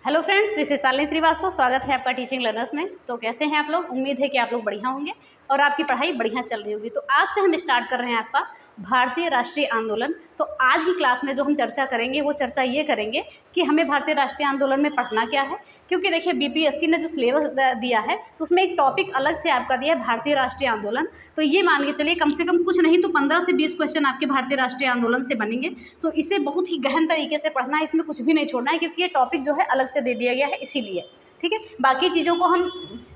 Hello friends, this is Shalini Srivastava. स्वागत है आपका टीचिंग लर्नर्स में। तो कैसे हैं आप लोग? उम्मीद है कि आप लोग बढ़िया होंगे और आपकी पढ़ाई बढ़िया चल रही होगी। तो आज से हम स्टार्ट कर रहे हैं आपका भारतीय राष्ट्रीय आंदोलन। तो आज की क्लास में जो हम चर्चा करेंगे वो चर्चा ये करेंगे कि हमें भारतीय राष्ट्रीय आंदोलन में पढ़ना क्या है। क्योंकि देखिए बीपीएससी ने जो सिलेबस दिया है तो उसमें एक टॉपिक अलग से आपका दिया है भारतीय राष्ट्रीय आंदोलन। तो ये मान के चलिए कम से कम कुछ नहीं तो 15 से 20 क्वेश्चन आपके भारतीय राष्ट्रीय आंदोलन से बनेंगे। तो इसे बहुत ही गहन तरीके से पढ़ना है, इसमें कुछ भी नहीं छोड़ना है, क्योंकि ये टॉपिक जो है अलग से दे दिया गया है इसीलिए। ठीक है, बाकी चीज़ों को हम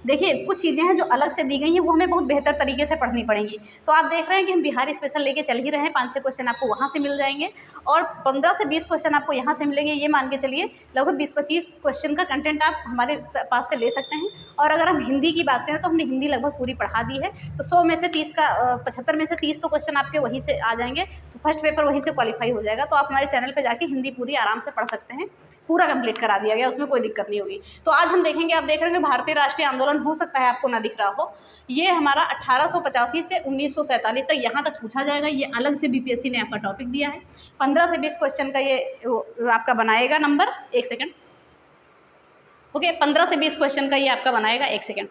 देखिए, कुछ चीज़ें हैं जो अलग से दी गई हैं वो हमें बहुत बेहतर तरीके से पढ़नी पड़ेंगी। तो आप देख रहे हैं कि हम बिहार स्पेशल लेके चल ही रहे हैं। 5-6 क्वेश्चन आपको वहाँ से मिल जाएंगे और 15 से 20 क्वेश्चन आपको यहाँ से मिलेंगे। ये मान के चलिए लगभग 20-25 क्वेश्चन का कंटेंट आप हमारे पास से ले सकते हैं। और अगर हम हिंदी की बात करें तो हमने हिंदी लगभग पूरी पढ़ा दी है। तो 100 में से 30 का 75 में से 30 तो क्वेश्चन आपके वहीं से आ जाएंगे। तो फर्स्ट पेपर वहीं से क्वालिफाई हो जाएगा। तो आप हमारे चैनल पर जाके हिंदी पूरी आराम से पढ़ सकते हैं। पूरा कंप्लीट करा दिया गया, उसमें कोई दिक्कत नहीं होगी। तो आज हम देखेंगे, आप देख रहे हैं भारतीय राष्ट्रीय आंदोलन, हो सकता है आपको ना दिख रहा हो, ये हमारा 1885 से 1947 तक यहाँ तक पूछा जाएगा। ये अलग से बीपीएससी ने आपका टॉपिक दिया है। 15 से 20 क्वेश्चन का ये आपका बनाएगा नंबर। एक सेकंड, ओके, 15 से 20 क्वेश्चन का ये आपका बनाएगा। एक सेकंड।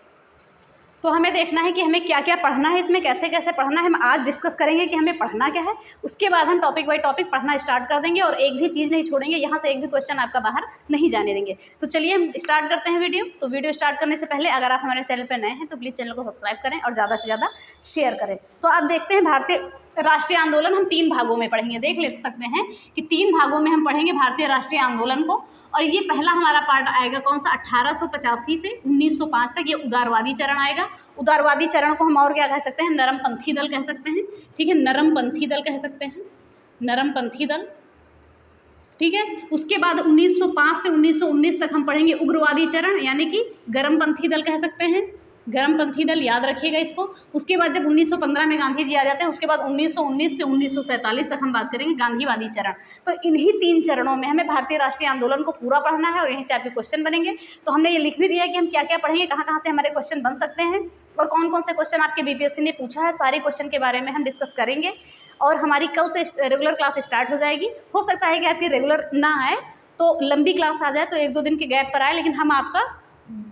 तो हमें देखना है कि हमें क्या क्या पढ़ना है, इसमें कैसे कैसे पढ़ना है। हम आज डिस्कस करेंगे कि हमें पढ़ना क्या है। उसके बाद हम टॉपिक बाई टॉपिक पढ़ना स्टार्ट कर देंगे और एक भी चीज़ नहीं छोड़ेंगे, यहाँ से एक भी क्वेश्चन आपका बाहर नहीं जाने देंगे। तो चलिए हम स्टार्ट करते हैं वीडियो। तो वीडियो स्टार्ट करने से पहले अगर आप हमारे चैनल पर नए हैं तो प्लीज़ चैनल को सब्सक्राइब करें और ज़्यादा से ज़्यादा शेयर करें। तो आप देखते हैं भारतीय राष्ट्रीय आंदोलन हम 3 भागों में पढ़ेंगे। देख ले सकते हैं कि 3 भागों में हम पढ़ेंगे भारतीय राष्ट्रीय आंदोलन को। और ये पहला हमारा पार्ट आएगा कौन सा, 1885 से 1905 तक। ये उदारवादी चरण आएगा। उदारवादी चरण को हम और क्या कह सकते हैं, नरमपंथी दल कह सकते हैं। ठीक है, नरमपंथी दल कह सकते हैं, नरमपंथी दल। ठीक है, उसके बाद 1905 से 1919 तक हम पढ़ेंगे उग्रवादी चरण, यानी कि गर्मपंथी दल कह सकते हैं, गर्मपंथी दल, याद रखिएगा इसको। उसके बाद जब 1915 में गांधी जी आ जाते हैं, उसके बाद 1919 से 1947 तक हम बात करेंगे गांधीवादी चरण। तो इन्हीं 3 चरणों में हमें भारतीय राष्ट्रीय आंदोलन को पूरा पढ़ना है और यहीं से आपके क्वेश्चन बनेंगे। तो हमने ये लिख भी दिया है कि हम क्या क्या पढ़ेंगे, कहाँ कहाँ से हमारे क्वेश्चन बन सकते हैं और कौन कौन से क्वेश्चन आपके बीपीएससी ने पूछा है। सारे क्वेश्चन के बारे में हम डिस्कस करेंगे और हमारी कल से रेगुलर क्लास स्टार्ट हो जाएगी। हो सकता है कि आपकी रेगुलर ना आए तो लंबी क्लास आ जाए, तो 1-2 दिन के गैप पर आए, लेकिन हम आपका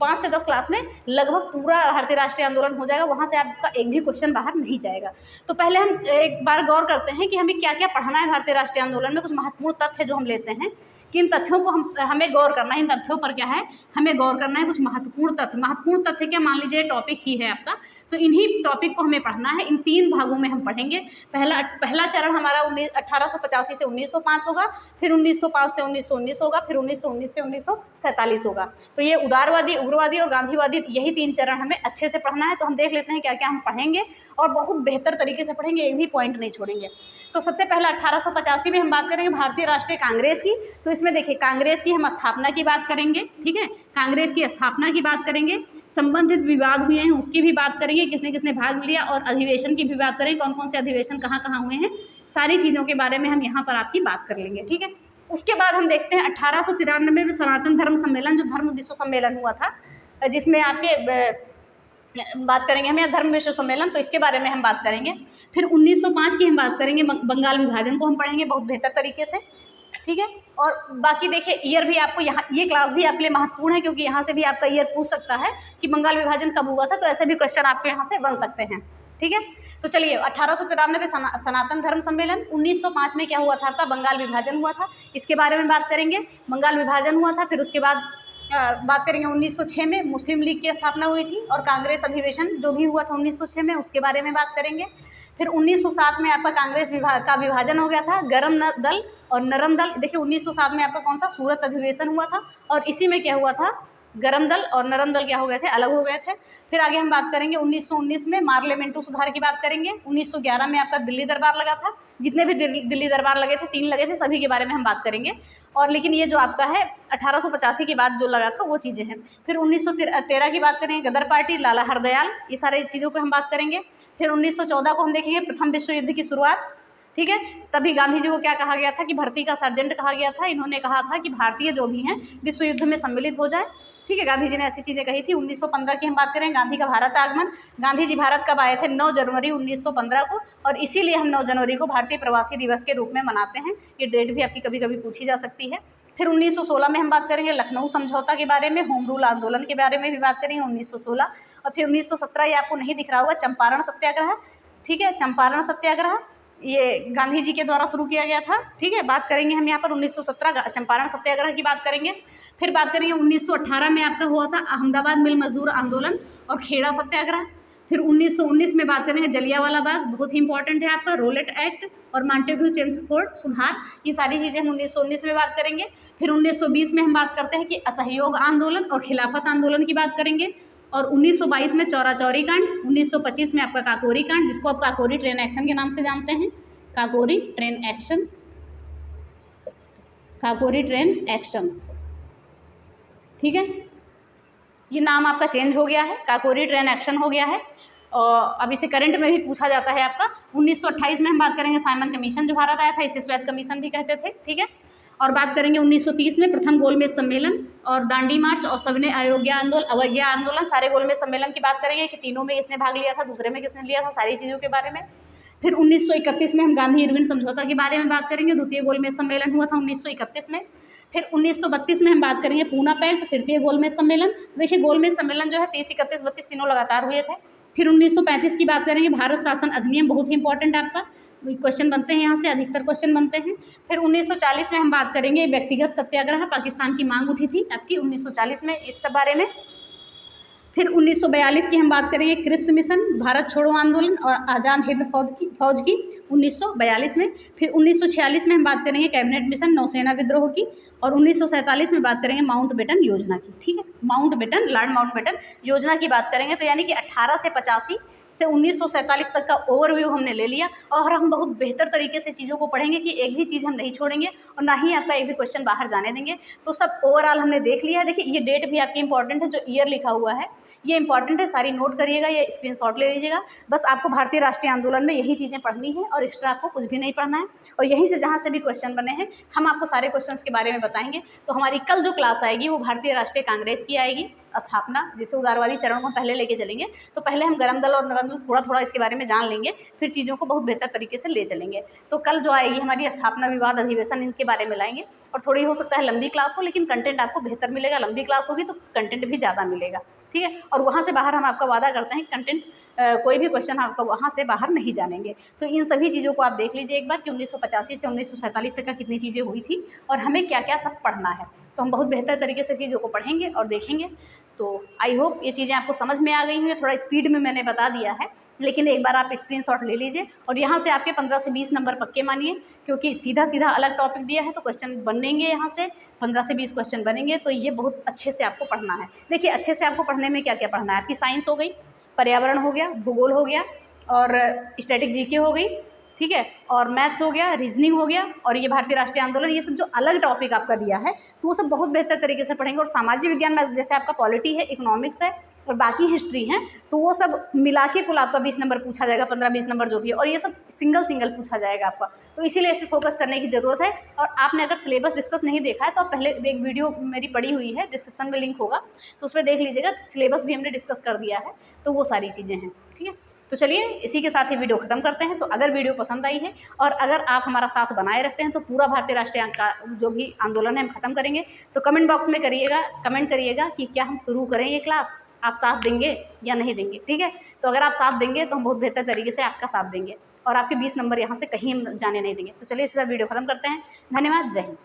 5 से 10 क्लास में लगभग पूरा भारतीय राष्ट्रीय आंदोलन हो जाएगा। वहाँ से आपका एक भी क्वेश्चन बाहर नहीं जाएगा। तो पहले हम एक बार गौर करते हैं कि हमें क्या क्या पढ़ना है भारतीय राष्ट्रीय आंदोलन में। कुछ महत्वपूर्ण तथ्य जो हम लेते हैं कि इन तथ्यों को हमें गौर करना है। इन तथ्यों पर क्या है, हमें गौर करना है। कुछ महत्वपूर्ण तथ्य क्या, मान लीजिए टॉपिक ही है आपका, तो इन्हीं टॉपिक को हमें पढ़ना है। इन 3 भागों में हम पढ़ेंगे। पहला चरण हमारा 1885 से 1905 होगा, फिर 1905 से 1919 होगा, फिर 1919 से 1947 होगा। तो ये उदारवादी, उग्रवादी और गांधीवादी, यही 3 चरण हमें अच्छे से पढ़ना है। तो हम देख लेते हैं क्या क्या हम पढ़ेंगे और बहुत बेहतर तरीके से पढ़ेंगे, एक भी पॉइंट नहीं छोड़ेंगे। तो सबसे पहला 1885 में हम बात करेंगे भारतीय राष्ट्रीय कांग्रेस की। तो इसमें देखिए कांग्रेस की हम स्थापना की बात करेंगे। ठीक है, कांग्रेस की स्थापना की बात करेंगे, संबंधित विवाद हुए हैं उसकी भी बात करेंगे, किसने किसने भाग लिया, और अधिवेशन की भी बात करेंगे, कौन कौन से अधिवेशन कहाँ कहाँ हुए हैं। सारी चीज़ों के बारे में हम यहाँ पर आपकी बात कर लेंगे। ठीक है, उसके बाद हम देखते हैं 1893 में सनातन धर्म सम्मेलन, जो धर्म विश्व सम्मेलन हुआ था, जिसमें आपके बात करेंगे हम यहाँ धर्म विश्व सम्मेलन, तो इसके बारे में हम बात करेंगे। फिर 1905 की हम बात करेंगे, बंगाल विभाजन को हम पढ़ेंगे बहुत बेहतर तरीके से। ठीक है, और बाकी देखिए ईयर भी आपको यहाँ, ये क्लास भी आपके लिए महत्वपूर्ण है क्योंकि यहाँ से भी आपका ईयर पूछ सकता है कि बंगाल विभाजन कब हुआ था। तो ऐसे भी क्वेश्चन आपके यहाँ से बन सकते हैं। ठीक है, तो चलिए 1893 में सनातन धर्म सम्मेलन, 1905 में क्या हुआ था आपका, बंगाल विभाजन हुआ था, इसके बारे में बात करेंगे। बंगाल विभाजन हुआ था, फिर उसके बाद बात करेंगे 1906 में मुस्लिम लीग की स्थापना हुई थी और कांग्रेस अधिवेशन जो भी हुआ था 1906 में, उसके बारे में बात करेंगे। फिर 1907 में आपका कांग्रेस का विभाजन हो गया था, गरम दल और नरम दल। देखिए 1907 में आपका कौन सा, सूरत अधिवेशन हुआ था और इसी में क्या हुआ था, गरम दल और नरम दल क्या हो गए थे, अलग हो गए थे। फिर आगे हम बात करेंगे 1919 में मार्लियामेंटू सुधार की बात करेंगे। 1911 में आपका दिल्ली दरबार लगा था, जितने भी दिल्ली दरबार लगे थे, 3 लगे थे, सभी के बारे में हम बात करेंगे। और लेकिन ये जो आपका है 1885 के बाद जो लगा था वो चीज़ें हैं। फिर 1913 की बात करेंगे, गदर पार्टी, लाला हरदयाल, ये सारी चीज़ों को हम बात करेंगे। फिर 1914 को हम देखेंगे, प्रथम विश्व युद्ध की शुरुआत। ठीक है, तभी गांधी जी को क्या कहा गया था कि भर्ती का सर्जेंट कहा गया था। इन्होंने कहा था कि भारतीय जो भी हैं विश्व युद्ध में सम्मिलित हो जाए। ठीक है, गांधी जी ने ऐसी चीज़ें कही थी। 1915 की हम बात करें, गांधी का भारत आगमन। गांधी जी भारत कब आए थे? 9 जनवरी 1915 को, और इसीलिए हम 9 जनवरी को भारतीय प्रवासी दिवस के रूप में मनाते हैं। ये डेट भी आपकी कभी कभी पूछी जा सकती है। फिर 1916 में हम बात करेंगे लखनऊ समझौता के बारे में, होम रूल आंदोलन के बारे में भी बात करेंगे 1916। और फिर 1917, ये आपको नहीं दिख रहा होगा, चंपारण सत्याग्रह। ठीक है, चंपारण सत्याग्रह ये गांधी जी के द्वारा शुरू किया गया था। ठीक है, बात करेंगे हम यहाँ पर 1917 चंपारण सत्याग्रह की बात करेंगे। फिर बात करेंगे 1918 में आपका हुआ था अहमदाबाद मिल मजदूर आंदोलन और खेड़ा सत्याग्रह। फिर 1919 में बात करेंगे जलियांवाला बाग, बहुत ही इंपॉर्टेंट है आपका, रोलेट एक्ट और मॉन्टेग्यू चेम्सफोर्ड सुधार, ये सारी चीज़ें हम 1919 में बात करेंगे। फिर 1920 में हम बात करते हैं कि असहयोग आंदोलन और खिलाफत आंदोलन की बात करेंगे। और 1922 में चौरा चौरी कांड, 1925 में आपका काकोरी कांड, जिसको आप काकोरी ट्रेन एक्शन के नाम से जानते हैं, Kakori train action, Kakori train action. ठीक है, ये नाम आपका चेंज हो गया है, काकोरी ट्रेन एक्शन हो गया है। और अब इसे करंट में भी पूछा जाता है आपका। 1928 में हम बात करेंगे साइमन कमीशन जो भारत आया था, इसे श्वेत कमीशन भी कहते थे। ठीक है, और बात करेंगे 1930 में प्रथम गोलमेज सम्मेलन और दांडी मार्च और सविनय अवज्ञा आंदोलन, सारे गोलमेज सम्मेलन की बात करेंगे कि तीनों में किसने भाग लिया था, दूसरे में किसने लिया था, सारी चीज़ों के बारे में। फिर 1931 में हम गांधी इरविन समझौता के बारे में बात करेंगे, द्वितीय गोलमेज सम्मेलन हुआ था 1931 में। फिर 1932 में हम बात करेंगे पूना पैक्ट, तृतीय गोलमेज सम्मेलन। देखिए गोलमेज सम्मेलन जो है 30, 31, 32 तीनों लगातार हुए थे। फिर 1935 की बात करेंगे भारत शासन अधिनियम, बहुत ही इंपॉर्टेंट आपका क्वेश्चन बनते हैं, यहाँ से अधिकतर क्वेश्चन बनते हैं। फिर 1940 में हम बात करेंगे व्यक्तिगत सत्याग्रह, पाकिस्तान की मांग उठी थी आपकी 1940 में इस सब बारे में। फिर 1942 की हम बात करेंगे क्रिप्स मिशन, भारत छोड़ो आंदोलन और आज़ाद हिंद फौज की 1942 में। फिर 1946 में हम बात करेंगे कैबिनेट मिशन, नौसेना विद्रोह की। और 1947 में बात करेंगे माउंटबेटन योजना की। ठीक है, माउंटबेटन, लॉर्ड माउंटबेटन योजना की बात करेंगे। तो यानी कि 1885 से 1947 तक का ओवरव्यू हमने ले लिया, और हम बहुत बेहतर तरीके से चीज़ों को पढ़ेंगे कि एक भी चीज़ हम नहीं छोड़ेंगे और ना ही आपका एक भी क्वेश्चन बाहर जाने देंगे। तो सब ओवरऑल हमने देख लिया है। देखिए ये डेट भी आपकी इंपॉर्टेंट है, जो ईयर लिखा हुआ है ये इंपॉर्टेंट है, सारी नोट करिएगा, ये स्क्रीनशॉट ले लीजिएगा। बस आपको भारतीय राष्ट्रीय आंदोलन में यही चीज़ें पढ़नी है और एक्स्ट्रा आपको कुछ भी नहीं पढ़ना है। और यहीं से जहाँ से भी क्वेश्चन बने हैं हम आपको सारे क्वेश्चंस के बारे में बताएंगे। तो हमारी कल जो क्लास आएगी वो भारतीय राष्ट्रीय कांग्रेस की आएगी, स्थापना, जिसे उदारवादी चरणों को पहले लेके चलेंगे। तो पहले हम गरम दल और नरम दल थोड़ा थोड़ा इसके बारे में जान लेंगे, फिर चीज़ों को बहुत बेहतर तरीके से ले चलेंगे। तो कल जो आएगी हमारी स्थापना, विवाद, अधिवेशन, इनके बारे में लाएंगे। और थोड़ी हो सकता है लंबी क्लास हो, लेकिन कंटेंट आपको बेहतर मिलेगा। लंबी क्लास होगी तो कंटेंट भी ज़्यादा मिलेगा। ठीक है, और वहाँ से बाहर हम आपका वादा करते हैं कंटेंट कोई भी क्वेश्चन आपका वहाँ से बाहर नहीं जानेंगे। तो इन सभी चीज़ों को आप देख लीजिए एक बार कि 1985 से 1947 तक का कितनी चीज़ें हुई थी और हमें क्या क्या सब पढ़ना है। तो हम बहुत बेहतर तरीके से चीज़ों को पढ़ेंगे और देखेंगे। तो आई होप ये चीज़ें आपको समझ में आ गई हैं। थोड़ा स्पीड में मैंने बता दिया है, लेकिन एक बार आप स्क्रीनशॉट ले लीजिए और यहाँ से आपके 15 से 20 नंबर पक्के मानिए, क्योंकि सीधा सीधा अलग टॉपिक दिया है तो क्वेश्चन बनेंगे, यहाँ से 15 से 20 क्वेश्चन बनेंगे। तो ये बहुत अच्छे से आपको पढ़ना है। देखिए अच्छे से आपको पढ़ने में क्या क्या पढ़ना है, आपकी साइंस हो गई, पर्यावरण हो गया, भूगोल हो गया और स्टैटिक जीके हो गई। ठीक है, और मैथ्स हो गया, रीजनिंग हो गया, और ये भारतीय राष्ट्रीय आंदोलन, ये सब जो अलग टॉपिक आपका दिया है तो वो सब बहुत बेहतर तरीके से पढ़ेंगे। और सामाजिक विज्ञान में जैसे आपका पॉलिटी है, इकोनॉमिक्स है और बाकी हिस्ट्री है, तो वो सब मिला के कुल आपका 20 नंबर पूछा जाएगा, 15-20 नंबर जो भी है, और ये सब सिंगल पूछा जाएगा आपका। तो इसीलिए इस पर फोकस करने की ज़रूरत है। और आपने अगर सिलेबस डिस्कस नहीं देखा है तो आप पहले एक वीडियो मेरी पड़ी हुई है, डिस्क्रिप्शन में लिंक होगा, तो उस पर देख लीजिएगा। सिलेबस भी हमने डिस्कस कर दिया है, तो वो सारी चीज़ें हैं। ठीक है, तो चलिए इसी के साथ ही वीडियो ख़त्म करते हैं। तो अगर वीडियो पसंद आई है और अगर आप हमारा साथ बनाए रखते हैं तो पूरा भारतीय राष्ट्रीय का जो भी आंदोलन है हम ख़त्म करेंगे। तो कमेंट बॉक्स में कमेंट करिएगा कि क्या हम शुरू करें ये क्लास, आप साथ देंगे या नहीं देंगे। ठीक है, तो अगर आप साथ देंगे तो हम बहुत बेहतर तरीके से आपका साथ देंगे और आपके 20 नंबर यहाँ से कहीं हम जाने नहीं देंगे। तो चलिए सीधा वीडियो ख़त्म करते हैं। धन्यवाद, जय हिंद।